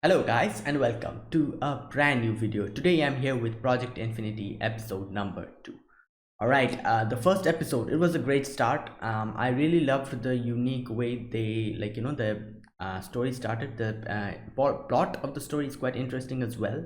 Hello guys and welcome to a brand new video. Today I'm here with Project Infinity episode number 2. Alright, the first episode, it was a great start. I really loved the unique way they the story started. The plot of the story is quite interesting as well.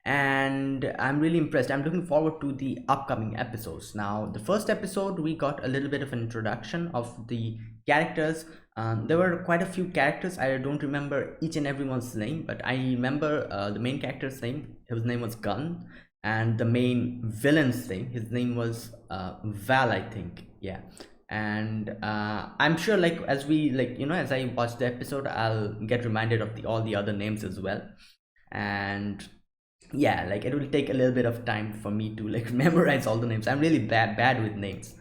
And I'm really impressed. I'm looking forward to the upcoming episodes. Now, the first episode, we got a little bit of an introduction of the characters. There were quite a few characters. I don't remember each and everyone's name, but I remember the main character's name. His name was Gunn, and the main villain's name, his name was Val, I think. Yeah. And I'm sure, like, as we as I watch the episode, I'll get reminded of all the other names as well. And yeah, like, it will take a little bit of time for me to like memorize all the names. I'm really bad with names,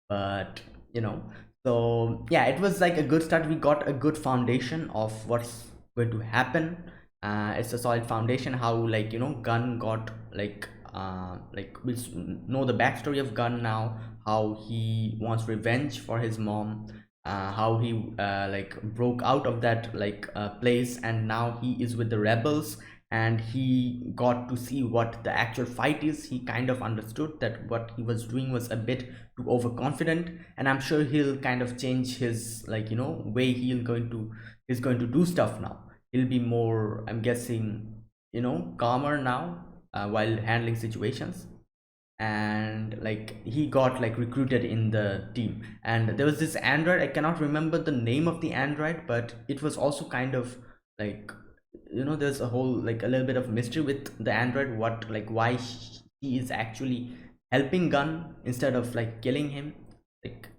but you know so yeah, it was like a good start. We got a good foundation of what's going to happen. It's a solid foundation. How, Gun got we know the backstory of Gun now, how he wants revenge for his mom, how he broke out of that place, and now he is with the rebels, and he got to see what the actual fight is. He kind of understood that what he was doing was a bit too overconfident, and I'm sure he'll kind of change his way he's going to do stuff now. He'll be more, I'm guessing, calmer now while handling situations. And like, he got like recruited in the team, and there was this android. I cannot remember the name of the android, but it was also kind of like, there's a whole, like, a little bit of mystery with the android, what, like, why he is actually helping Gun instead of like killing him. Like,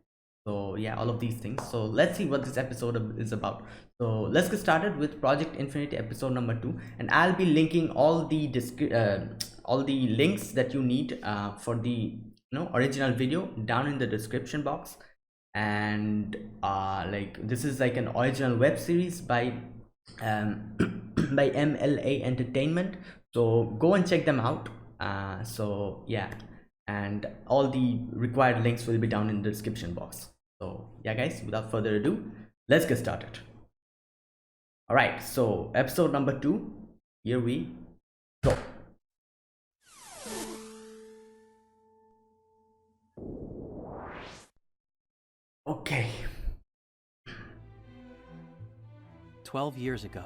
so yeah, all of these things. So let's see what this episode is about. So let's get started with Project Infinity episode number 2, and I'll be linking all the links that you need for the original video down in the description box. And this is like an original web series by by MLA Entertainment, so go and check them out. So yeah, and all the required links will be down in the description box. So yeah guys, without further ado, let's get started. All right, so episode number 2, here we go. Okay. 12 years ago,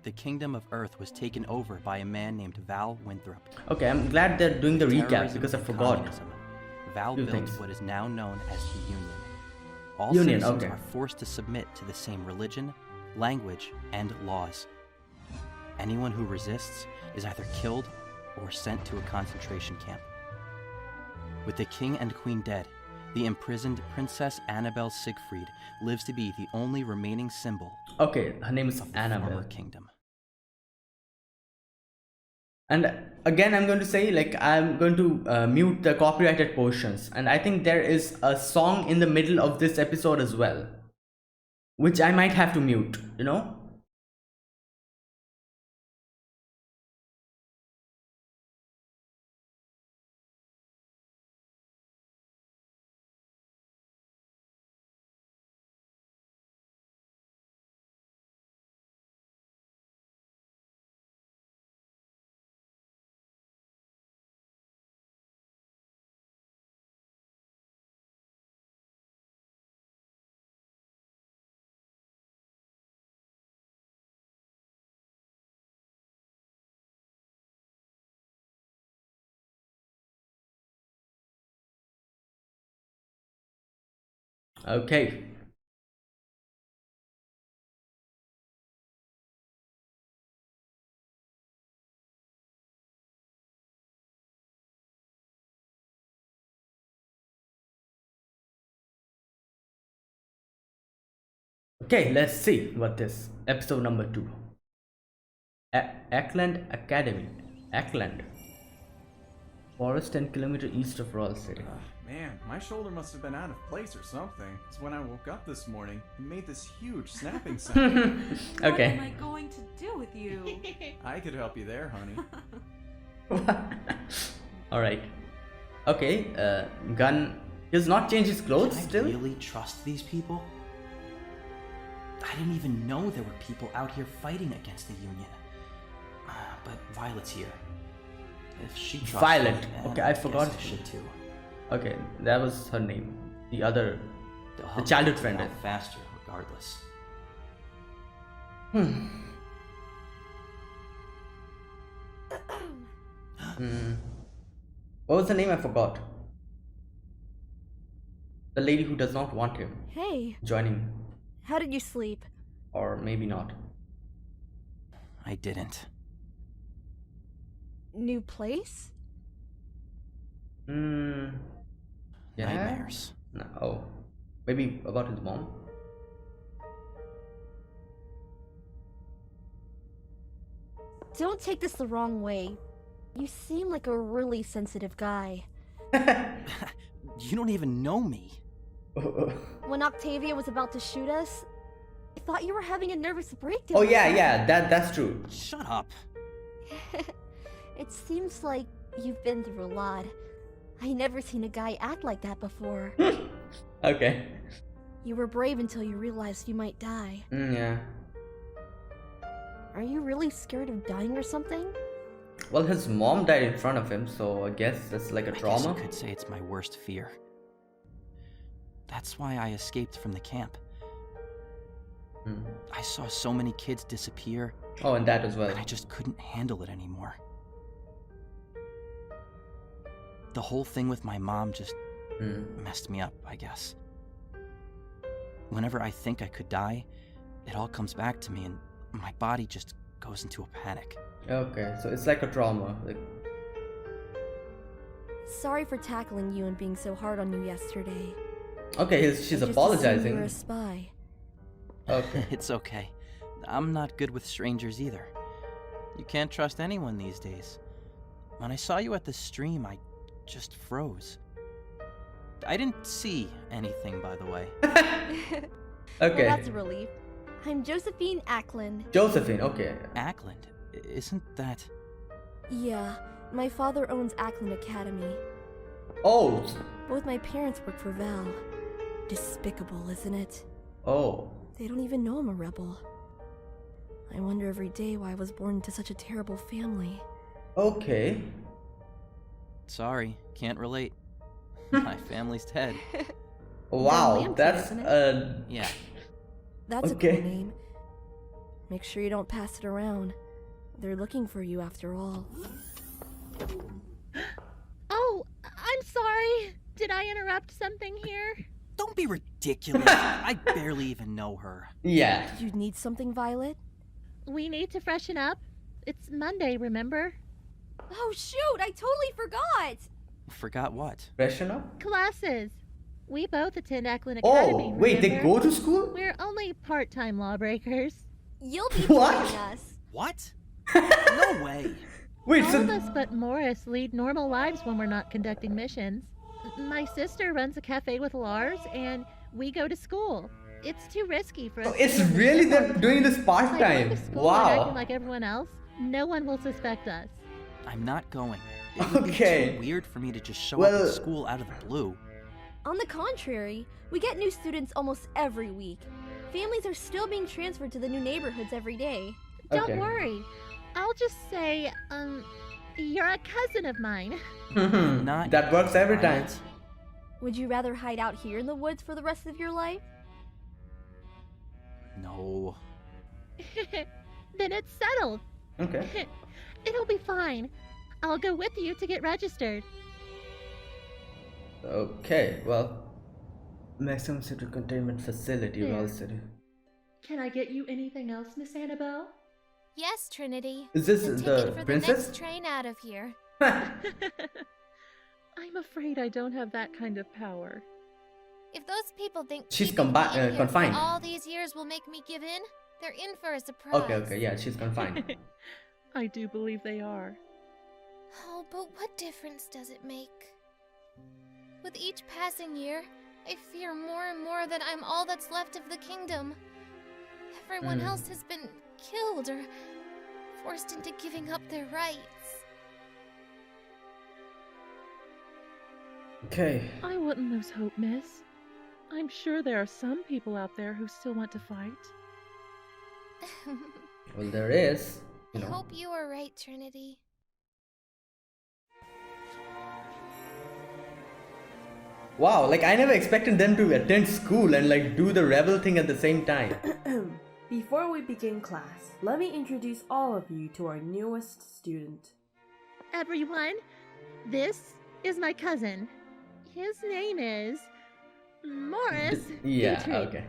the kingdom of Earth was taken over by a man named Val Winthrop. Okay, I'm glad they're doing the recap because I forgot. Val built what is now known as the Union. All Union, citizens okay, are forced to submit to the same religion, language, and laws. Anyone who resists is either killed or sent to a concentration camp. With the king and queen dead, the imprisoned Princess Annabelle Siegfried lives to be the only remaining symbol. Okay, her name is of the Annabelle. former kingdom. And again, I'm going to say, like, I'm going to mute the copyrighted portions, and I think there is a song in the middle of this episode as well, which I might have to mute, Okay. Okay, let's see what this episode number 2. Ackland Academy. Ackland. Forest 10 kilometers east of Royal City. Man, my shoulder must have been out of place or something. Because when I woke up this morning, it made this huge snapping sound. Okay. What am I going to do with you? I could help you there, honey. Alright. Okay, Gun does not change his clothes Can I still? really trust these people? I didn't even know there were people out here fighting against the Union. but Violet's here. If she trusts Violet. me, Okay, I guess forgot. I should too. Okay, that was her name. The other, The the childhood friend. Go faster, regardless. What was the name? I forgot. The lady who does not want him Hey, joining, how did you sleep? or maybe not. I didn't. New place? Yeah. Nightmares. No. Oh, maybe about his mom. Don't take this the wrong way. You seem like a really sensitive guy. You don't even know me. When Octavia was about to shoot us, I thought you were having a nervous breakdown. Oh yeah, that's true. Shut up. It seems like you've been through a lot. I never seen a guy act like that before. Okay. You were brave until you realized you might die. Yeah. Are you really scared of dying or something? Well, his mom died in front of him, so I guess that's like a I guess trauma. you could say it's my worst fear. That's why I escaped from the camp. I saw so many kids disappear, Oh, and that as well. and I just couldn't handle it anymore. The whole thing with my mom just messed me up, I guess. Whenever I think I could die, it all comes back to me and my body just goes into a panic. Okay, so it's like a trauma. Like, Sorry for tackling you and being so hard on you yesterday. okay, she's I just assumed you apologizing. were a spy. Okay. It's okay. I'm not good with strangers either. You can't trust anyone these days. When I saw you at the stream, I just froze. I didn't see anything, by the way. Okay. Well, that's a relief. I'm Josephine Ackland. Josephine, okay. Ackland? Isn't that... Yeah, my father owns Ackland Academy. Oh. Both my parents work for Val. Despicable, isn't it? Oh. They don't even know I'm a rebel. I wonder every day why I was born into such a terrible family. Okay. Sorry, can't relate. My family's dead. Wow, Lamptey, that's isn't it? Yeah. That's Okay. a cool name. Make sure you don't pass it around. They're looking for you after all. Oh, I'm sorry. Did I interrupt something here? Don't be ridiculous. I barely even know her. Yeah. Did you need something, Violet? We need to freshen up. It's Monday, remember? Oh shoot, I totally forgot! Forgot what? Freshen up? Classes. We both attend Ackland Oh, Academy, wait, they remember? go to school? We're only part-time lawbreakers. You'll be What? joining us. What? No way. Wait, All so of us but Morris lead normal lives when we're not conducting missions. My sister runs a cafe with Lars, and we go to school. It's too risky for us. oh, to it's be on the really uniform. them doing this If I go part-time. to school and acting Wow. like everyone else, no one will suspect us. I'm not going. It would Okay. be too weird for me to just show up Well- at school out of the blue. On the contrary, we get new students almost every week. Families are still being transferred to the new neighborhoods every day. Don't Okay. worry. I'll just say, you're a cousin of mine. Not That works every time. Violet. Would you rather hide out here in the woods for the rest of your life? No. Then it's settled. Okay. It'll be fine. I'll go with you to get registered. Okay, well. Maximum city containment facility, There. Val City. Can I get you anything else, Miss Annabelle? Yes, Trinity. Is this A the ticket for princess? the next train out of here. I'm afraid I don't have that kind of power. If those people think She's keeping me in here for confined. all these years will make me give in, they're in for a surprise. Okay, yeah, she's confined. I do believe they are. Oh, but what difference does it make? With each passing year, I fear more and more that I'm all that's left of the kingdom. Everyone else has been killed or forced into giving up their rights. Okay. I wouldn't lose hope, miss. I'm sure there are some people out there who still want to fight. Well, there is. I know. hope you are right, Trinity. Wow, like I never expected them to attend school and like do the rebel thing at the same time. Before we begin class, let me introduce all of you to our newest student. Everyone, this is my cousin. His name is Morris. Yeah, Dietrich. okay.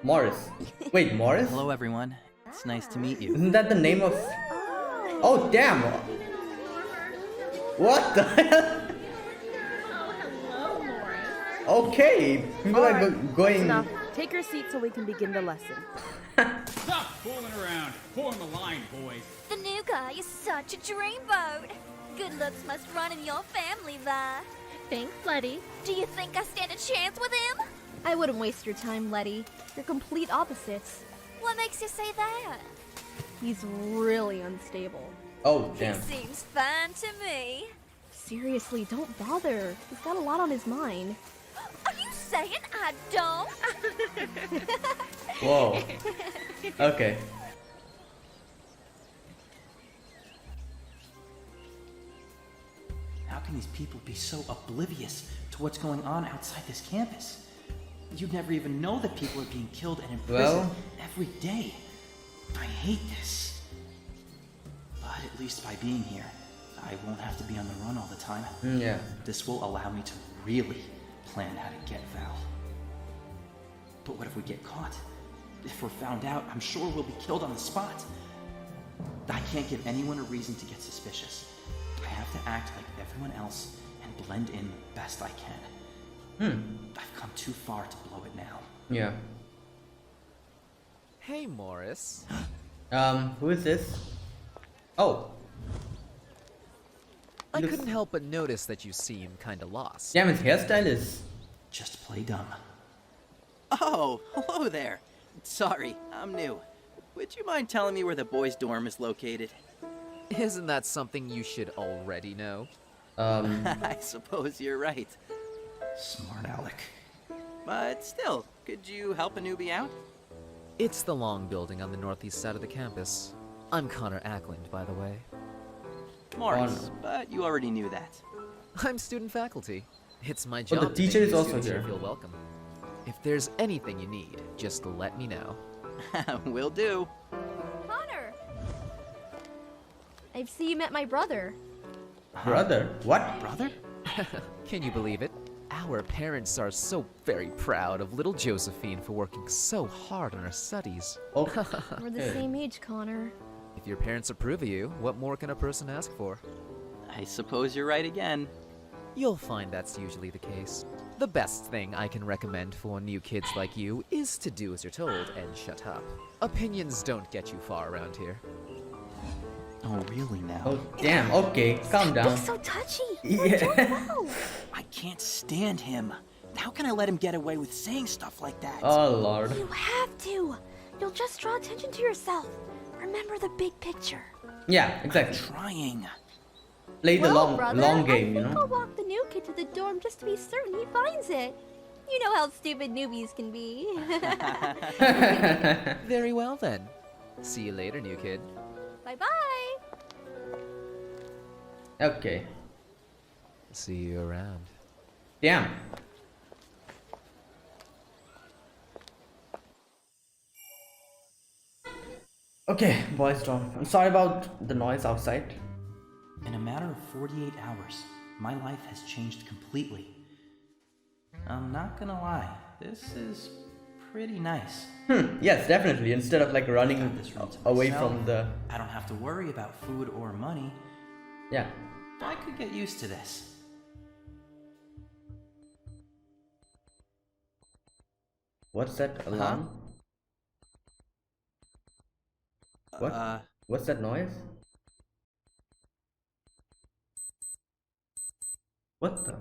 Morris. Wait, Morris? Hello, everyone. It's nice to meet you. Isn't that the name of... Oh, damn! What the hell? Oh, hello, Morris. Okay, people are Alright, going... Enough. Take your seat so we can begin the lesson. Stop fooling around. Form a line, boys. The new guy is such a dreamboat. Good looks must run in your family, Vi. Thanks, Letty. Do you think I stand a chance with him? I wouldn't waste your time, Letty. You're complete opposites. What makes you say that? He's really unstable. Oh, damn. He seems fine to me. Seriously, don't bother. He's got a lot on his mind. Are you saying I don't? Whoa. Okay. How can these people be so oblivious to what's going on outside this campus? You'd never even know that people are being killed and imprisoned Well- every day. I hate this. But at least by being here, I won't have to be on the run all the time. Yeah. This will allow me to really plan how to get Val. But what if we get caught? If we're found out, I'm sure we'll be killed on the spot. I can't give anyone a reason to get suspicious. I have to act like everyone else and blend in the best I can. I've come too far to blow it now. Yeah. Hey, Morris. Who is this? Oh. I Looks- couldn't help but notice that you seem kinda lost. Damn, his hairstyle is... Just play dumb. Oh, hello there. Sorry, I'm new. Would you mind telling me where the boys' dorm is located? Isn't that something you should already know? I suppose you're right. Smart aleck. But still, could you help a newbie out? It's the long building on the northeast side of the campus. I'm Connor Ackland, by the way. Morris, but you already knew that. I'm student faculty. It's my the job to teacher make is the also students here. feel welcome. If there's anything you need, just let me know. Will do. Connor! I see you met my brother. Brother? What? Brother? Can you believe it? Our parents are so very proud of little Josephine for working so hard on her studies. Oh. We're the Hey. same age, Connor. If your parents approve of you, what more can a person ask for? I suppose you're right again. You'll find that's usually the case. The best thing I can recommend for new kids like you is to do as you're told and shut up. Opinions don't get you far around here. Oh, really now? Oh, damn. Okay, calm down. He's so touchy. Yeah. Wow. I can't stand him. How can I let him get away with saying stuff like that? Oh, Lord. You have to. You'll just draw attention to yourself. Remember the big picture. Yeah, exactly. Trying. Play the Well, brother, long game, you I think know? I'll walk the new kid to the dorm just to be certain he finds it. You know how stupid newbies can be. Very well then. See you later, new kid. Bye-bye. Okay. See you around. Damn. Okay, boys dorm. I'm sorry about the noise outside. In a matter of 48 hours, my life has changed completely. I'm not gonna lie, this is pretty nice. Yes, definitely. Instead of like running Got this room to away myself. from the... I don't have to worry about food or money. Yeah. I could get used to this. What's that alarm? What? What's that noise? What the?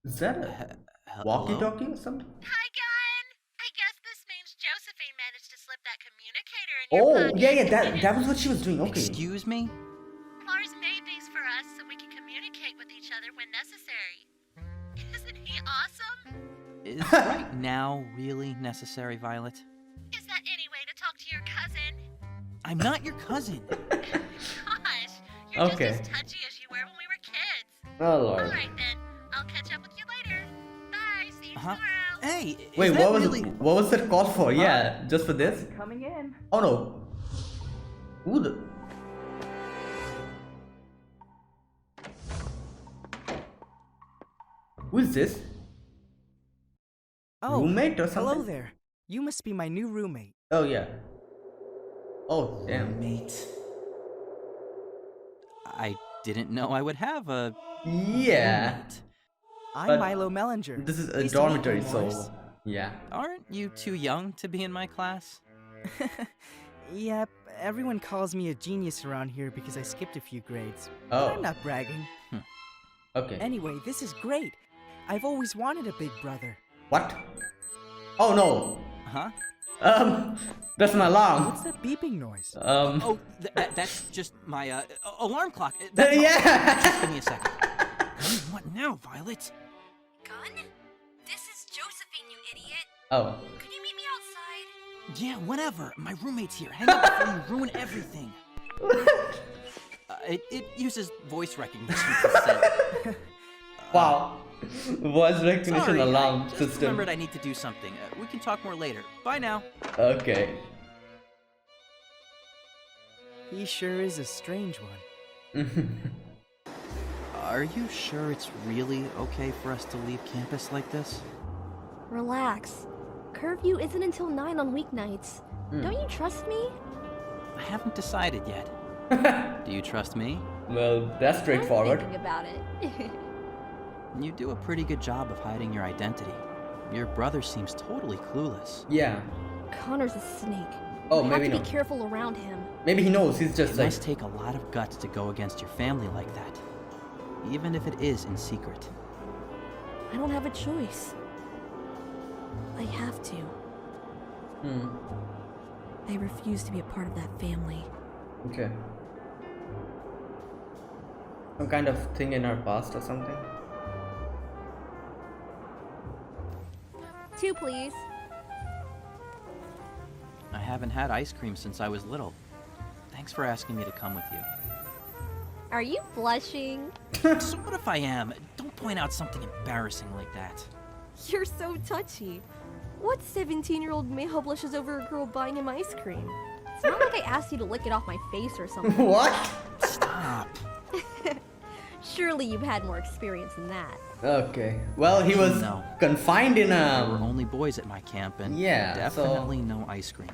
Is that a walkie-talkie or something? Hi, Gun. I guess this means Josephine managed to slip that communicator in Oh, your pocket. yeah, that was what she was doing. Okay. Excuse me? Lars made these for us so we can communicate with each other when necessary. Isn't he awesome? Is right now really necessary, Violet? Is that any way to talk to your cousin? I'm not your cousin. Gosh, you're Okay. just as touchy as you were when we were kids. Oh lord. Alright then, I'll catch up with you later. Bye, see you tomorrow. Hey, Wait, is that really... what was that call for? Yeah, just for this? Coming in. Oh no. Who the... Who is this? Oh, Roommate or something? hello there. You must be my new roommate. Oh yeah. Oh damn. Roommate. I didn't know I would have a... Yeah. roommate. I'm But Milo Mellinger. This is a Pleased to meet you, dormitory, Morris. so yeah. Aren't you too young to be in my class? Yep, everyone calls me a genius around here because I skipped a few grades. Oh. But I'm not bragging. Okay. Anyway, this is great. I've always wanted a big brother. What? Oh no. Huh? That's my alarm. What's that beeping noise? Oh, that's just my alarm clock. That's all. Yeah. Just give me a second. What now, Violet? Gun? This is Josephine, you idiot. Oh. Could you meet me outside? Yeah, whatever. My roommate's here. Hang up before you ruin everything. It uses voice recognition to say. Wow. Voice recognition Sorry, alarm I just system. remembered I need to do something. We can talk more later. Bye now. Okay. He sure is a strange one. Are you sure it's really okay for us to leave campus like this? Relax. Curfew isn't until 9 on weeknights. Don't you trust me? I haven't decided yet. Do you trust me? Well, that's I'm straightforward. thinking about it. You do a pretty good job of hiding your identity. Your brother seems totally clueless. Yeah. Connor's a snake. Oh, We maybe have to not. be careful around him. Maybe he knows. He's just It like. must take a lot of guts to go against your family like that, even if it is in secret. I don't have a choice. I have to. I refuse to be a part of that family. Okay. Some kind of thing in our past or something. 2, please. I haven't had ice cream since I was little. Thanks for asking me to come with you. Are you blushing? So what if I am? Don't point out something embarrassing like that. You're so touchy. What 17-year-old male blushes over a girl buying him ice cream? It's not like I asked you to lick it off my face or something. What? Stop. Surely you've had more experience than that. Okay. Well, he was No. confined in There were a. only boys at my camp, and Yeah, so- definitely no ice cream.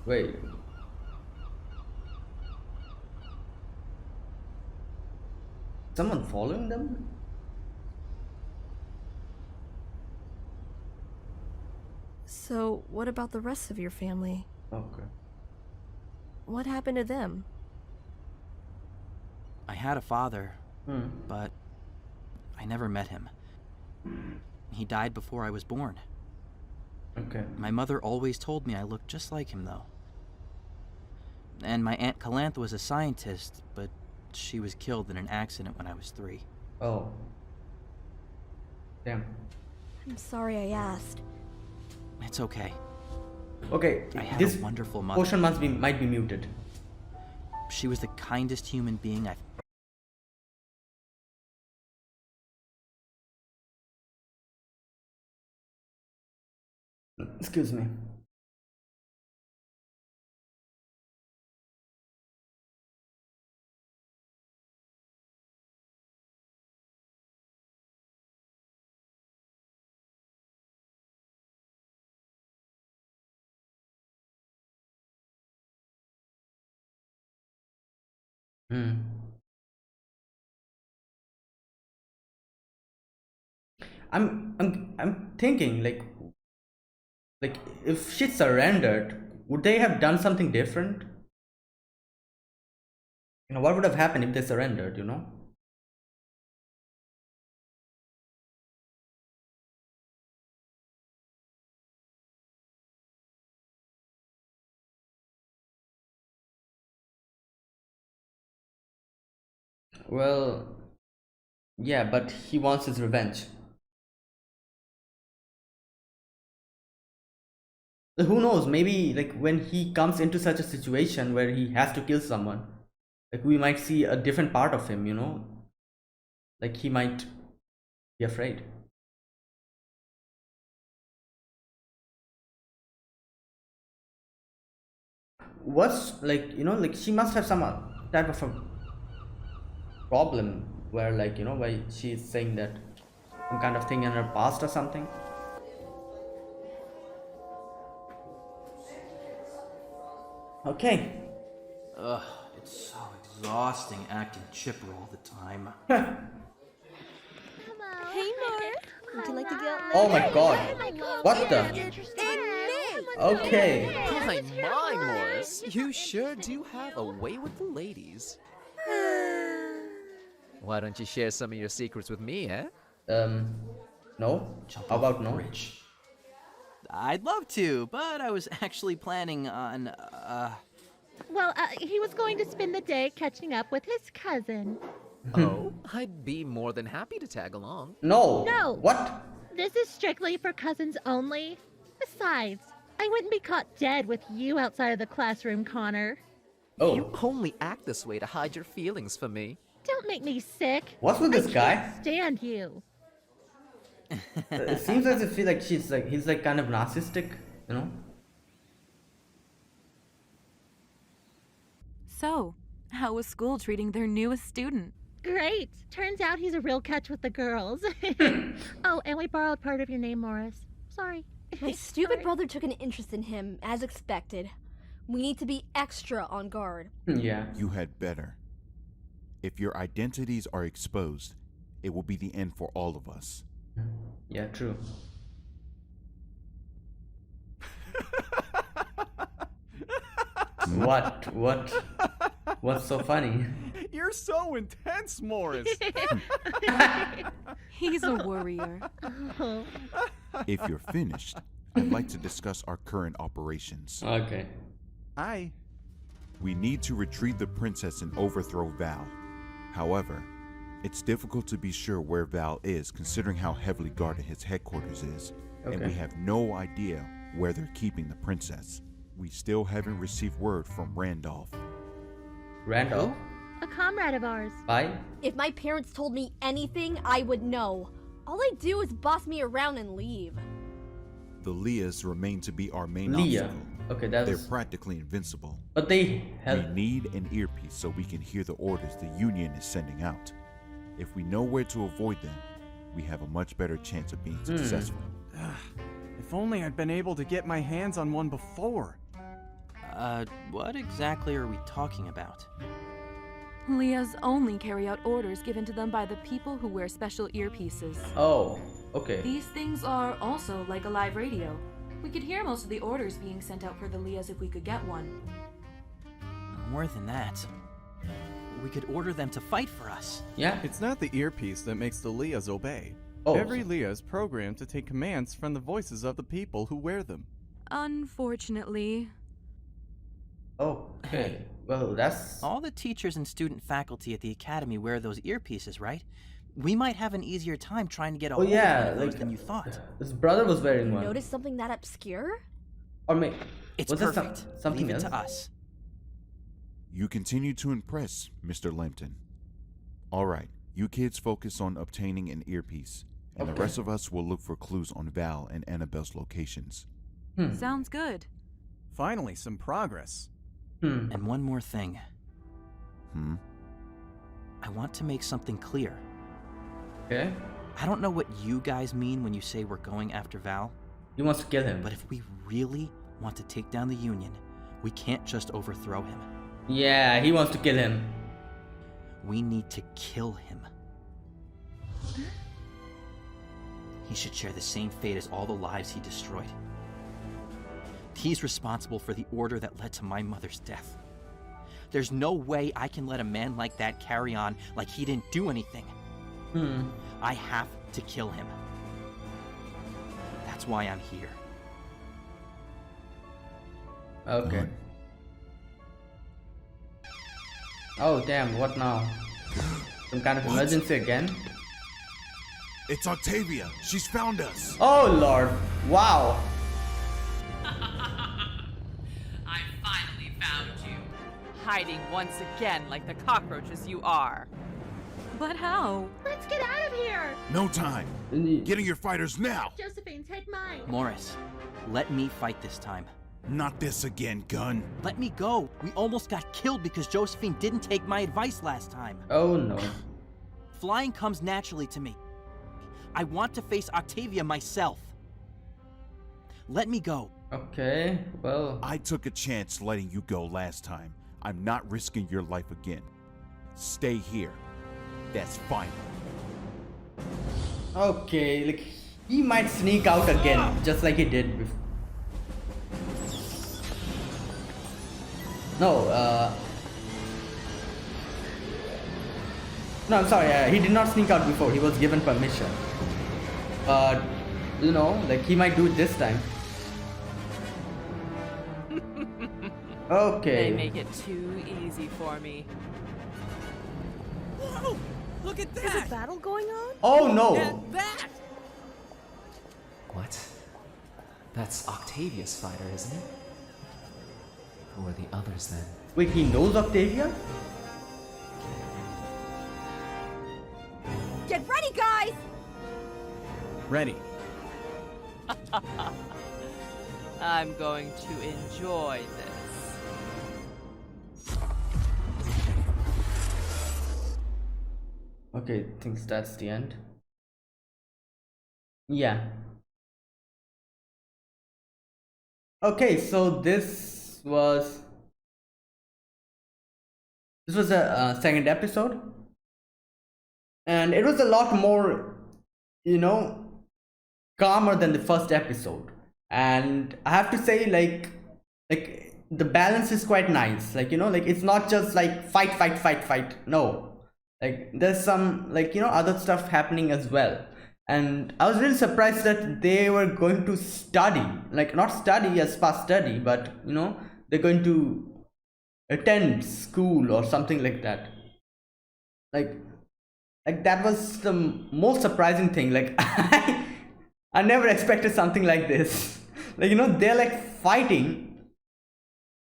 Wait. Someone following them? So, what about the rest of your family? Okay. What happened to them? I had a father, but I never met him. He died before I was born. Okay. My mother always told me I looked just like him, though. And my Aunt Calantha was a scientist, but she was killed in an accident when I was 3. Oh. Damn. I'm sorry I asked. It's okay. Okay. I had This a wonderful mother. portion might be muted. She was the kindest human being I've... Excuse me. I'm thinking like if she surrendered, would they have done something different? You know, what would have happened if they surrendered, you know? Well, yeah, but he wants his revenge. Who knows? Maybe like when he comes into such a situation where he has to kill someone, like we might see a different part of him. Like he might be afraid. What's like like she must have some type of a problem where like why she's saying that some kind of thing in her past or something. Okay. Ugh, it's so exhausting acting chipper all the time. Hey, Morris. Would you like to get Oh my god. What the? Okay. My, Morris. You sure do have a way with the ladies. Why don't you share some of your secrets with me, eh? No. Jump How off about the no? bridge. I'd love to, but I was actually planning on, Well, he was going to spend the day catching up with his cousin. Oh, I'd be more than happy to tag along. No. No. What? This is strictly for cousins only. Besides, I wouldn't be caught dead with you outside of the classroom, Connor. Oh. You only act this way to hide your feelings for me. Don't make me sick. What's with this I guy? can't stand you. It seems as if he's like kind of narcissistic. So, how was school treating their newest student? Great. Turns out he's a real catch with the girls. Oh, and we borrowed part of your name, Morris. Sorry. My stupid brother took an interest in him, as expected. We need to be extra on guard. Yeah. You had better. If your identities are exposed, it will be the end for all of us. Yeah, true. What? What's so funny? You're so intense, Morris. He's a worrier. Oh. If you're finished, I'd like to discuss our current operations. Okay. We need to retrieve the princess and overthrow Val. However, it's difficult to be sure where Val is considering how heavily guarded his headquarters is, and we Okay. have no idea where they're keeping the princess. We still haven't received word from Randolph. Randolph? A comrade of ours. Bye. If my parents told me anything, I would know. All they do is boss me around and leave. The Leahs remain to be our main Leah. obstacle. Okay, They're that's. practically invincible. But they have. We need an earpiece so we can hear the orders the Union is sending out. If we know where to avoid them, we have a much better chance of being successful. If only I'd been able to get my hands on one before. what exactly are we talking about? Leahs only carry out orders given to them by the people who wear special earpieces. Oh. Okay. These things are also like a live radio. We could hear most of the orders being sent out for the Leahs if we could get one. More than that, we could order them to fight for us. Yeah. It's not the earpiece that makes the Leahs obey. Oh. Every Leah is programmed to take commands from the voices of the people who wear them. Unfortunately. Oh. Okay. Well, that's. All the teachers and student faculty at the academy wear those earpieces, right? We might have an easier time trying to get a Oh hold yeah, of one of those like than you thought. his brother was wearing one. Notice something that obscure? Or maybe. It's Was it perfect. something Leave it else? to us. You continue to impress, Mr. Lampton. All right, you kids focus on obtaining an earpiece, and the rest of us will look for clues on Val and Annabelle's locations. Sounds good. Finally, some progress. And one more thing. Hmm? I want to make something clear. Okay. I don't know what you guys mean when you say we're going after Val, He wants to kill him. but if we really want to take down the Union, we can't just overthrow him. Yeah, he wants to kill him. We need to kill him. He should share the same fate as all the lives he destroyed. He's responsible for the order that led to my mother's death. There's no way I can let a man like that carry on like he didn't do anything. I have to kill him. That's why I'm here. Okay. Oh damn, what now? some kind of emergency again. It's Octavia. She's found us. Oh lord. Wow. I finally found you. Hiding once again like the cockroaches you are. But how? Let's get out of here! No time. Getting your fighters now. Josephine, take mine. Morris, let me fight this time. Not this again, Gun. Let me go. We almost got killed because Josephine didn't take my advice last time. Oh no. Flying comes naturally to me. I want to face Octavia myself. Let me go. Okay, well. I took a chance letting you go last time. I'm not risking your life again. Stay here. That's fine. Okay, like he might sneak out again, just like he did before. No, no, I'm sorry. He did not sneak out before. He was given permission. But you know, like he might do it this time. Okay. They make it too easy for me. Whoa! Look at that! Is a battle going on? Oh no! And that! What? That's Octavia's fighter, isn't it? Who are the others then? Wait, he knows Octavia? Get ready, guys! Ready. I'm going to enjoy this. Okay, thinks that's the end. Yeah. Okay, so this was a second episode, and it was a lot more, you know, calmer than the first episode. And I have to say, like the balance is quite nice. Like, you know, like it's not just like fight. No, like there's some, like, you know, other stuff happening as well. And I was really surprised that they were going to study, like not study as past study, but you know, they're going to attend school or something like that. Like that was the most surprising thing. Like I never expected something like this. Like, you know, they're like fighting,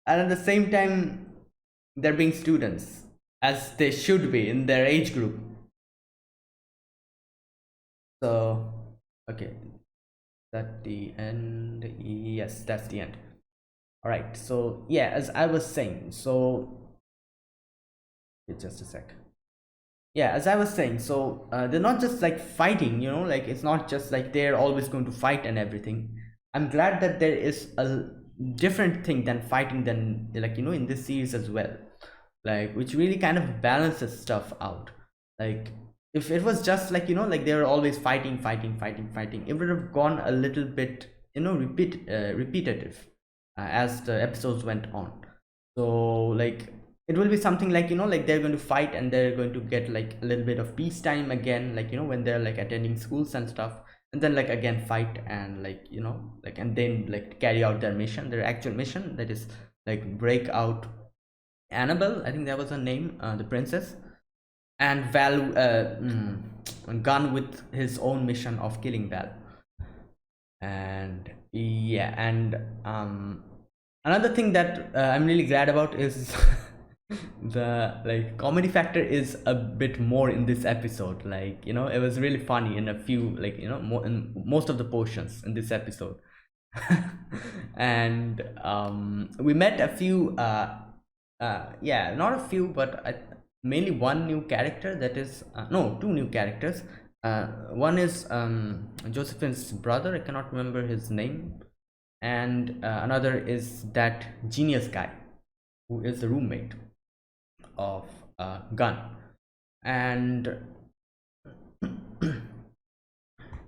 and at the same time they're being students, as they should be in their age group. So okay, that the end? Yes, that's the end. All right, so yeah, as I was saying, so wait just a sec. Yeah, as I was saying, so they're not just like fighting, you know, like it's not just like they're always going to fight and everything. I'm glad that there is a different thing than fighting, than, like, you know, in this series as well, like, which really kind of balances stuff out. Like if it was just like, you know, like they were always fighting, it would have gone a little bit, you know, repetitive as the episodes went on. So like it will be something like, you know, like they're going to fight and they're going to get like a little bit of peacetime again, like, you know, when they're like attending schools and stuff, and then like again fight, and like, you know, like, and then like carry out their mission, their actual mission, that is like break out Annabelle, I think that was her name, the princess, and Val, Gun with his own mission of killing Val. And yeah, and another thing that I'm really glad about is the like comedy factor is a bit more in this episode. Like, you know, it was really funny in a few, like, you know, more in most of the portions in this episode. And we met a few yeah, not a few, but mainly one new character, that is no, two new characters. One is Josephine's brother, I cannot remember his name, and another is that genius guy who is the roommate of Gun. And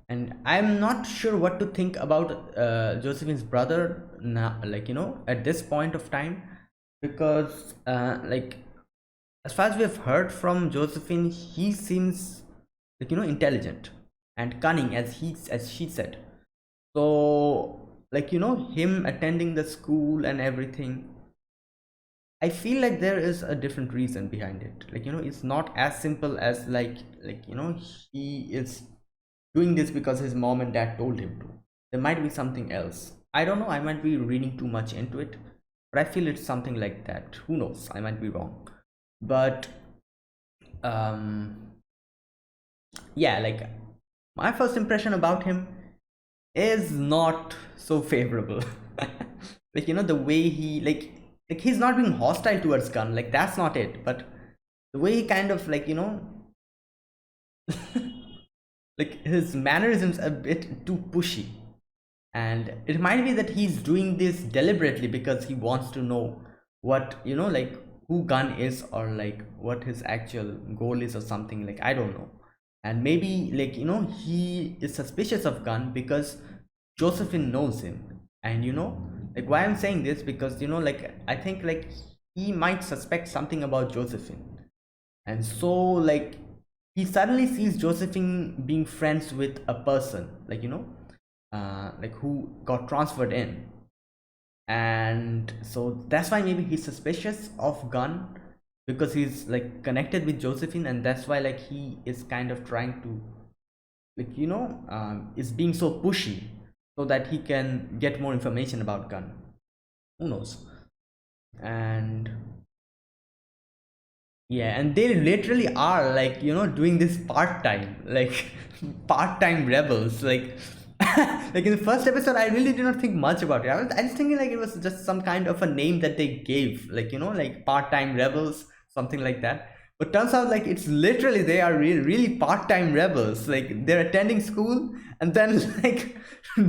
and I'm not sure what to think about Josephine's brother now, like, you know, at this point of time, because like, as far as we have heard from Josephine, he seems like, you know, intelligent and cunning, as she said. So like, you know, him attending the school and everything, I feel like there is a different reason behind it. Like, it's not as simple as he is doing this because his mom and dad told him to. There might be something else. I don't know, I might be reading too much into it, but I feel it's something like that. Who knows, I might be wrong. But yeah, like, my first impression about him is not so favorable. Like, the way he like he's not being hostile towards Gun, like that's not it, but the way he kind of like like his mannerisms a bit too pushy. And it might be that he's doing this deliberately because he wants to know what like who Gun is, or like what his actual goal is or something, like I don't know. And maybe like he is suspicious of Gun because Josephine knows him. And like, why I'm saying this, because like I think like he might suspect something about Josephine. And so like he suddenly sees Josephine being friends with a person, like like who got transferred in. And so that's why maybe he's suspicious of Gun, because he's like connected with Josephine, and that's why like he is kind of trying to like is being so pushy so that he can get more information about Gun. Who knows? And yeah, and they literally are like doing this part-time, like part-time rebels, like like in the first episode I really did not think much about it. I was thinking like it was just some kind of a name that they gave, like like part-time rebels, something like that. But turns out like it's literally they are really part-time rebels, like they're attending school and then like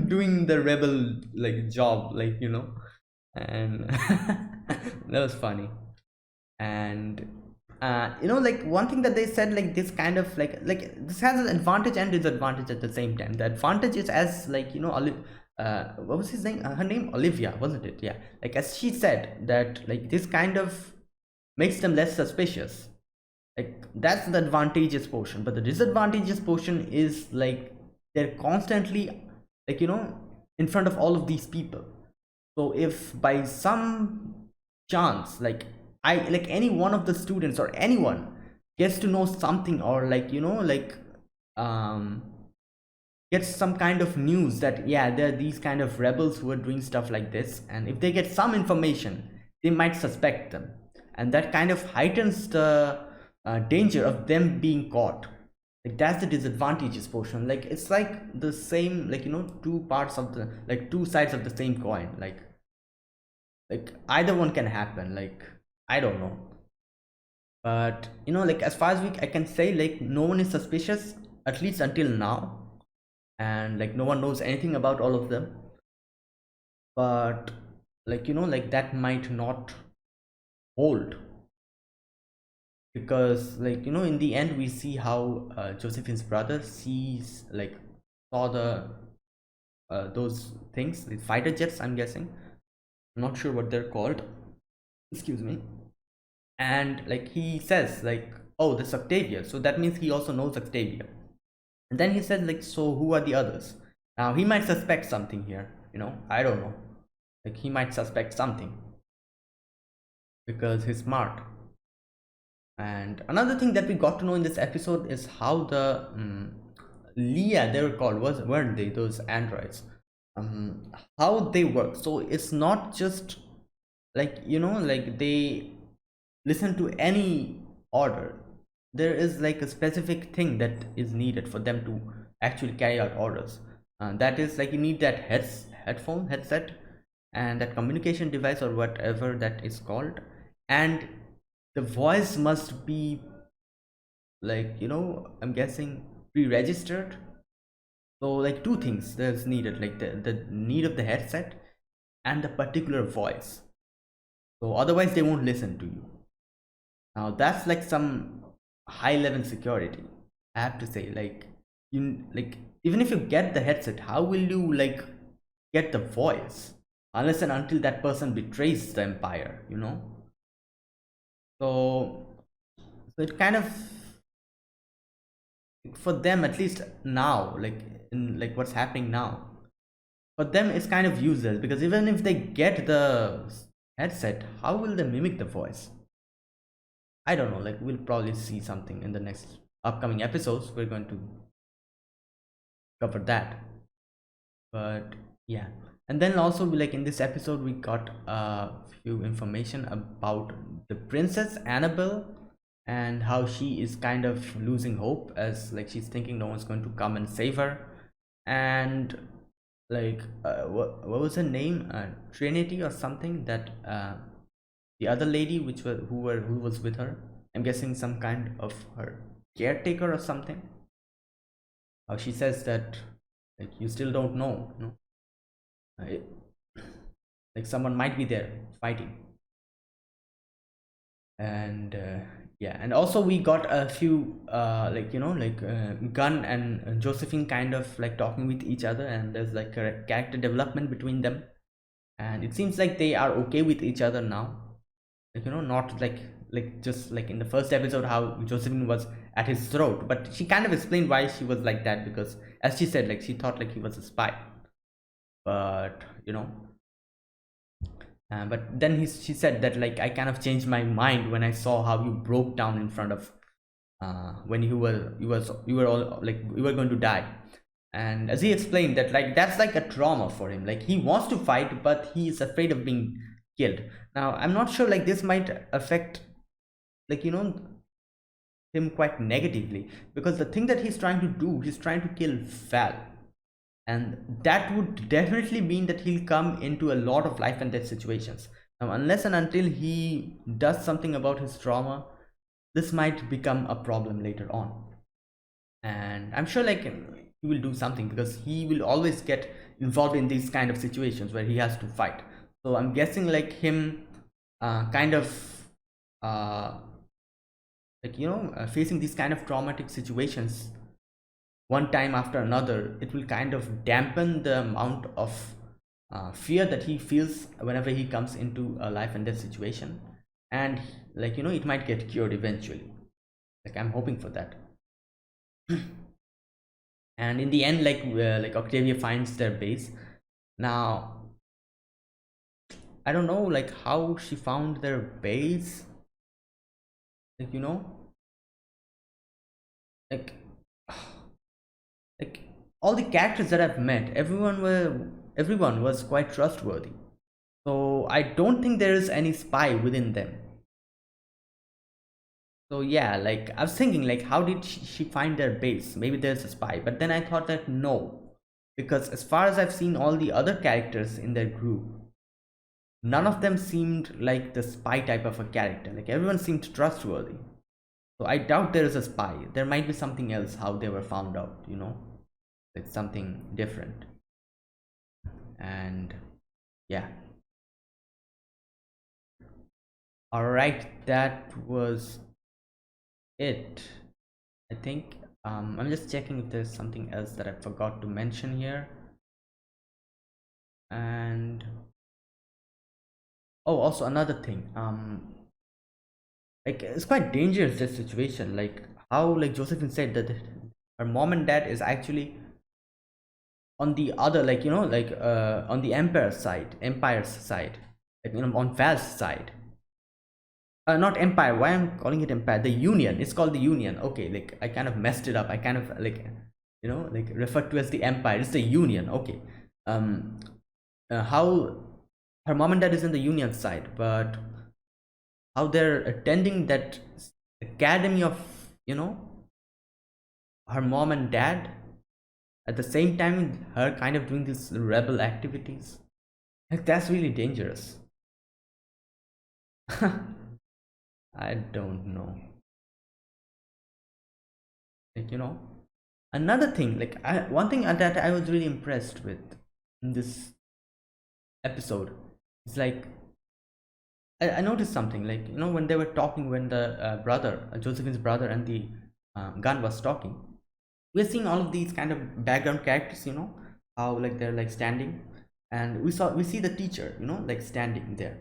doing the rebel like job, like and that was funny. And like one thing that they said, like this kind of like this has an advantage and disadvantage at the same time. The advantage is, as like what was his name, her name Olivia, wasn't it? Yeah, like as she said, that like this kind of makes them less suspicious. Like that's the advantageous portion. But the disadvantageous portion is like they're constantly like in front of all of these people. So if by some chance like like any one of the students or anyone gets to know something, or like like gets some kind of news that yeah, there are these kind of rebels who are doing stuff like this, and if they get some information they might suspect them, and that kind of heightens the danger of them being caught. Like that's the disadvantageous portion. Like it's like the same, like two parts of the, like two sides of the same coin. Like either one can happen, like I don't know. But like as far as I can say, like no one is suspicious, at least until now. And like no one knows anything about all of them. But like like that might not hold, because like in the end we see how Josephine's brother saw the those things, the fighter jets, I'm guessing. I'm not sure what they're called, excuse me. And like he says like, oh, this Octavia, so that means he also knows Octavia. And then he said like, so who are the others? Now he might suspect something here, I don't know. Like he might suspect something because he's smart. And another thing that we got to know in this episode is how the Leah, they were called, weren't they, those androids, how they work. So it's not just like like they listen to any order. There is like a specific thing that is needed for them to actually carry out orders. That is like you need that headset and that communication device or whatever that is called, and the voice must be like I'm guessing pre-registered. So like two things there's needed, like the need of the headset and the particular voice. So otherwise they won't listen to you. Now that's like some high level security, I have to say. Like like even if you get the headset, how will you like get the voice unless and until that person betrays the empire, so it kind of, for them at least now, like in like what's happening now, for them it's kind of useless, because even if they get the headset, how will they mimic the voice? I don't know, like we'll probably see something in the next upcoming episodes. We're going to cover that. But yeah, and then also like in this episode we got a few information about the princess Annabelle and how she is kind of losing hope, as like she's thinking no one's going to come and save her. And like what was her name, Trinity or something, that the other lady who was with her, I'm guessing some kind of her caretaker or something. How she says that like you still don't know, you know, like someone might be there fighting. And yeah, and also we got a few like, you know, like Gunn and Josephine kind of like talking with each other, and there's like a character development between them, and it seems like they are okay with each other now. Like, you know, not like just like in the first episode how Josephine was at his throat, but she kind of explained why she was like that, because as she said, like she thought like he was a spy. But you know, but then she said that like I kind of changed my mind when I saw how you broke down in front of when you were all like you were going to die. And as he explained that like that's like a trauma for him, like he wants to fight but he is afraid of being killed. Now I'm not sure, like this might affect, like, you know, him quite negatively, because the thing that he's trying to do, he's trying to kill Val, and that would definitely mean that he'll come into a lot of life and death situations. Now unless and until he does something about his trauma, this might become a problem later on. And I'm sure like he will do something, because he will always get involved in these kind of situations where he has to fight. So I'm guessing like him kind of like, you know, facing these kind of traumatic situations one time after another, it will kind of dampen the amount of fear that he feels whenever he comes into a life and death situation. And like, you know, it might get cured eventually. Like I'm hoping for that. And in the end, like Octavia finds their base. Now I don't know like how she found their base, like, you know, like like all the characters that I've met, everyone was quite trustworthy, so I don't think there is any spy within them. So yeah, like I was thinking like how did she find their base, maybe there's a spy, but then I thought that no, because as far as I've seen all the other characters in their group, none of them seemed like the spy type of a character, like everyone seemed trustworthy. So I doubt there is a spy. There might be something else how they were found out, you know, it's something different. And yeah, all right, that was it, I think. I'm just checking if there's something else that I forgot to mention here. And oh, also another thing, like it's quite dangerous, this situation, like how like Josephine said that her mom and dad is actually on the other, like, you know, like on the empire's side, like, you know, on Val's side. Not empire, why I'm calling it empire, the union, it's called the union. Okay, like I kind of messed it up, I kind of like, you know, like referred to as the empire, it's the union. Okay, how her mom and dad is in the union side, but how they're attending that academy of, you know, her mom and dad, at the same time her kind of doing these rebel activities, like that's really dangerous. I don't know, like, you know, another thing, like one thing that I was really impressed with in this episode is like I noticed something, like, you know, when they were talking, when the brother, Josephine's brother and the Gun was talking, we're seeing all of these kind of background characters, you know, how like they're like standing, and we see the teacher, you know, like standing there.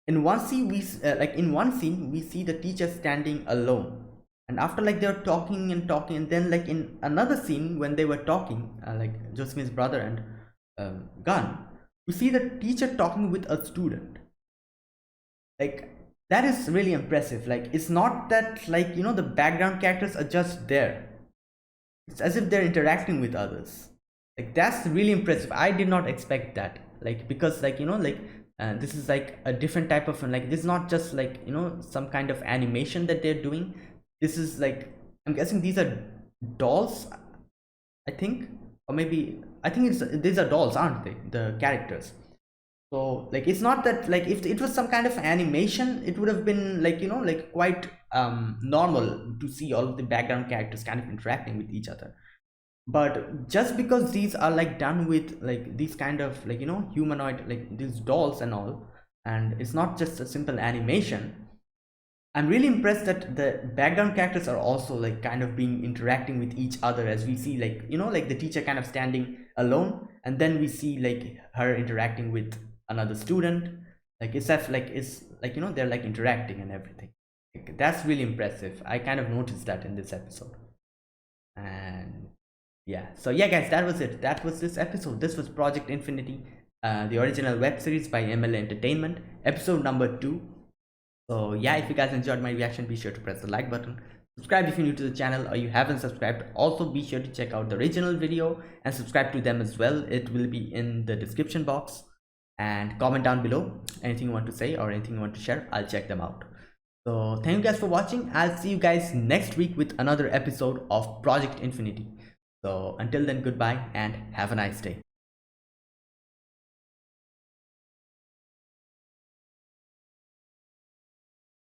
In one scene we see the teacher standing alone, and after like they're talking and talking, and then like in another scene when they were talking, like Josephine's brother and Gun, we see the teacher talking with a student. like that is really impressive. Like it's not that, like, you know, the background characters are just there. It's as if they're interacting with others. Like that's really impressive. I did not expect that, like, because, like, you know, like this is like a different type of, like, this is not just like, you know, some kind of animation that they're doing. This is like, I'm guessing these are dolls, I think, or maybe I think these are dolls, aren't they, the characters? So like it's not that, like, if it was some kind of animation, it would have been, like, you know, like quite normal to see all of the background characters kind of interacting with each other. But just because these are like done with like these kind of, like, you know, humanoid, like these dolls and all, and it's not just a simple animation, I'm really impressed that the background characters are also like kind of being interacting with each other, as we see, like, you know, like the teacher kind of standing alone, and then we see like her interacting with another student. Like it's as like, it's like, you know, they're like interacting and everything. Like, that's really impressive. I kind of noticed that in this episode. And yeah, so yeah guys, that was it. That was this episode. This was Project Infinity, the original web series by ML Entertainment, episode number 2. So yeah, if you guys enjoyed my reaction, be sure to press the like button, subscribe if you're new to the channel or you haven't subscribed. Also be sure to check out the original video and subscribe to them as well. It will be in the description box, and comment down below anything you want to say or anything you want to share. I'll check them out. So thank you guys for watching. I'll see you guys next week with another episode of Project Infinity. So until then, goodbye and have a nice day.